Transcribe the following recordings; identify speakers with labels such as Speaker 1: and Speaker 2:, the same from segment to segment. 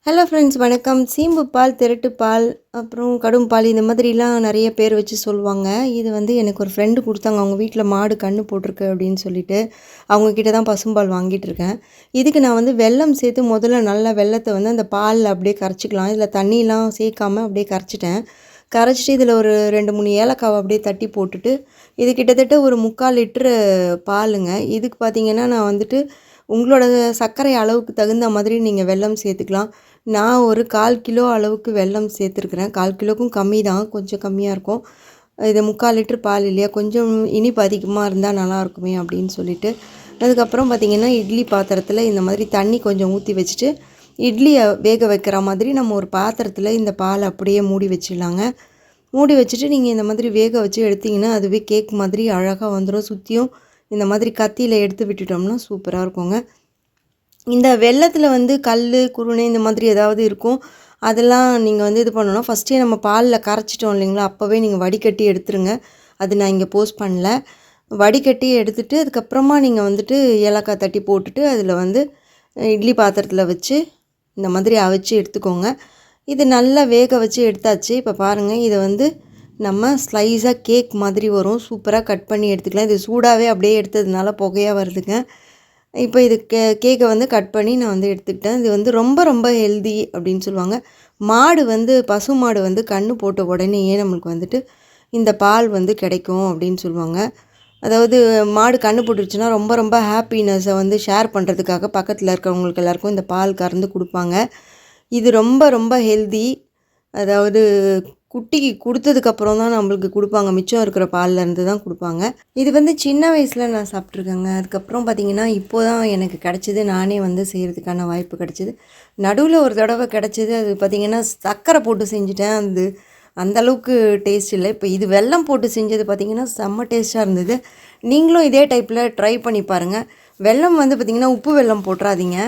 Speaker 1: Hello friends, வணக்கம். சீம்பு பால், திரட்டு பால், அப்புறம் கடும் பால் இந்த மாதிரிலாம் நிறைய பேர் வச்சு சொல்லுவாங்க. இது வந்து எனக்கு ஒரு ஃப்ரெண்டு கொடுத்தாங்க. அவங்க வீட்டில் மாடு கன்று போட்டிருக்கு அப்படின்னு சொல்லிட்டு அவங்கக்கிட்ட தான் பசும்பால் வாங்கிட்டு இருக்கேன். இதுக்கு நான் வந்து வெல்லம் சேர்த்து முதல்ல நல்லா வெல்லத்தை வந்து அந்த பாலில் அப்படியே கரைச்சிக்கலாம். இதில் தண்ணியெலாம் சேர்க்காமல் அப்படியே கரைச்சிட்டேன். கரைச்சிட்டு இதில் ஒரு 2 3 ஏலக்காவை அப்படியே தட்டி போட்டுட்டு இது கிட்டத்தட்ட ஒரு 3/4 லிட்ரு பாலுங்க. இதுக்கு பார்த்திங்கன்னா நான் வந்துட்டு உங்களோட சர்க்கரை அளவுக்கு தகுந்த மாதிரி நீங்கள் வெல்லம் சேர்த்துக்கலாம். நான் ஒரு 1/4 கிலோ அளவுக்கு வெல்லம் சேர்த்துருக்குறேன். 1/4 கிலோவுக்கும் கம்மி தான், கொஞ்சம் கம்மியாக இருக்கும். இது 3/4 லிட்ரு பால் இல்லையா, கொஞ்சம் இனிப்பு அதிகமாக இருந்தால் நல்லாயிருக்குமே அப்படின்னு சொல்லிட்டு. அதுக்கப்புறம் பார்த்திங்கன்னா இட்லி பாத்திரத்தில் இந்த மாதிரி தண்ணி கொஞ்சம் ஊற்றி வச்சுட்டு இட்லியை வேக வைக்கிற மாதிரி நம்ம ஒரு பாத்திரத்தில் இந்த பால் அப்படியே மூடி வச்சிடலாங்க. மூடி வச்சுட்டு நீங்கள் இந்த மாதிரி வேக வச்சு எடுத்திங்கன்னா அதுவே கேக் மாதிரி அழகாக வந்துடும். சுற்றியும் இந்த மாதிரி கத்தியில் எடுத்து விட்டுட்டோம்னா சூப்பராக இருக்குங்க. இந்த வெல்லத்தில் வந்து கல் குருணை இந்த மாதிரி ஏதாவது இருக்கும். அதெல்லாம் நீங்கள் வந்து இது பண்ணணும்னா ஃபஸ்ட்டே நம்ம பாலில் கரைச்சிட்டோம் இல்லைங்களா, அப்போவே நீங்கள் வடிகட்டி எடுத்துருங்க. அது நான் இங்கே போஸ்ட் பண்ணல. வடிகட்டி எடுத்துகிட்டு அதுக்கப்புறமா நீங்கள் வந்துட்டு ஏலக்காய் தட்டி போட்டுட்டு அதில் வந்து இட்லி பாத்திரத்தில் வச்சு இந்த மாதிரி அவிச்சு எடுத்துக்கோங்க. இது நல்லா வேக வச்சு எடுத்தாச்சு. இப்போ பாருங்கள், இதை வந்து நம்ம ஸ்லைஸாக கேக் மாதிரி வரும். சூப்பராக கட் பண்ணி எடுத்துக்கலாம். இது சூடாகவே அப்படியே எடுத்ததுனால புகையாக வருதுங்க. இப்போ இது கேக்கை வந்து கட் பண்ணி நான் வந்து எடுத்துக்கிட்டேன். இது வந்து ரொம்ப ரொம்ப ஹெல்தி அப்படின்னு சொல்லுவாங்க. மாடு வந்து பசு மாடு வந்து கன்று போட்ட உடனேயே நம்மளுக்கு வந்துட்டு இந்த பால் வந்து கிடைக்கும் அப்படின்னு சொல்லுவாங்க. அதாவது மாடு கன்று போட்டுருச்சுன்னா ரொம்ப ரொம்ப ஹாப்பினஸை வந்து ஷேர் பண்ணுறதுக்காக பக்கத்தில் இருக்கிறவங்களுக்கு எல்லாேருக்கும் இந்த பால் கறந்து கொடுப்பாங்க. இது ரொம்ப ரொம்ப ஹெல்தி. அதாவது குட்டிக்கு கொடுத்ததுக்கப்புறம் தான் நம்மளுக்கு கொடுப்பாங்க. மிச்சம் இருக்கிற பால்லேருந்து தான் கொடுப்பாங்க. இது வந்து சின்ன வயசில் நான் சாப்பிட்ருக்கேங்க. அதுக்கப்புறம் பார்த்திங்கன்னா இப்போ தான் எனக்கு கிடச்சிது. நானே வந்து செய்கிறதுக்கான வாய்ப்பு கிடச்சிது. நடுவில் ஒரு தடவை கிடச்சிது. அது பார்த்திங்கன்னா சர்க்கரை போட்டு செஞ்சுட்டேன். அது அந்தளவுக்கு டேஸ்ட் இல்லை. இப்போ இது வெல்லம் போட்டு செஞ்சது பார்த்திங்கன்னா செம்ம டேஸ்ட்டாக இருந்தது. நீங்களும் இதே டைப்பில் ட்ரை பண்ணி பாருங்கள். வெல்லம் வந்து பார்த்திங்கன்னா உப்பு வெல்லம் போட்டுறாதீங்க.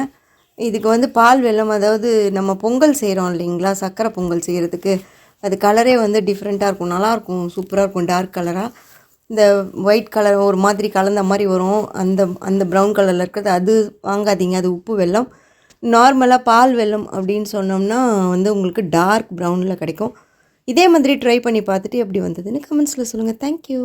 Speaker 1: இதுக்கு வந்து பால் வெல்லம், அதாவது நம்ம பொங்கல் செய்கிறோம் இல்லைங்களா, சர்க்கரை பொங்கல் செய்கிறதுக்கு அது கலரே வந்து டிஃப்ரெண்ட்டாக இருக்கும், நல்லாயிருக்கும், சூப்பராக இருக்கும். டார்க் கலராக இந்த ஒயிட் கலர் ஒரு மாதிரி கலந்த மாதிரி வரும். அந்த அந்த ப்ரௌன் கலரில் இருக்கிறது அது வாங்காதீங்க. அது உப்பு வெல்லம். நார்மலாக பால் வெல்லம் அப்படின்னு சொன்னோம்னா வந்து உங்களுக்கு டார்க் ப்ரௌனில் கிடைக்கும். இதே மாதிரி ட்ரை பண்ணி பார்த்துட்டு எப்படி வந்ததுன்னு கமெண்ட்ஸில் சொல்லுங்கள். தேங்க்யூ.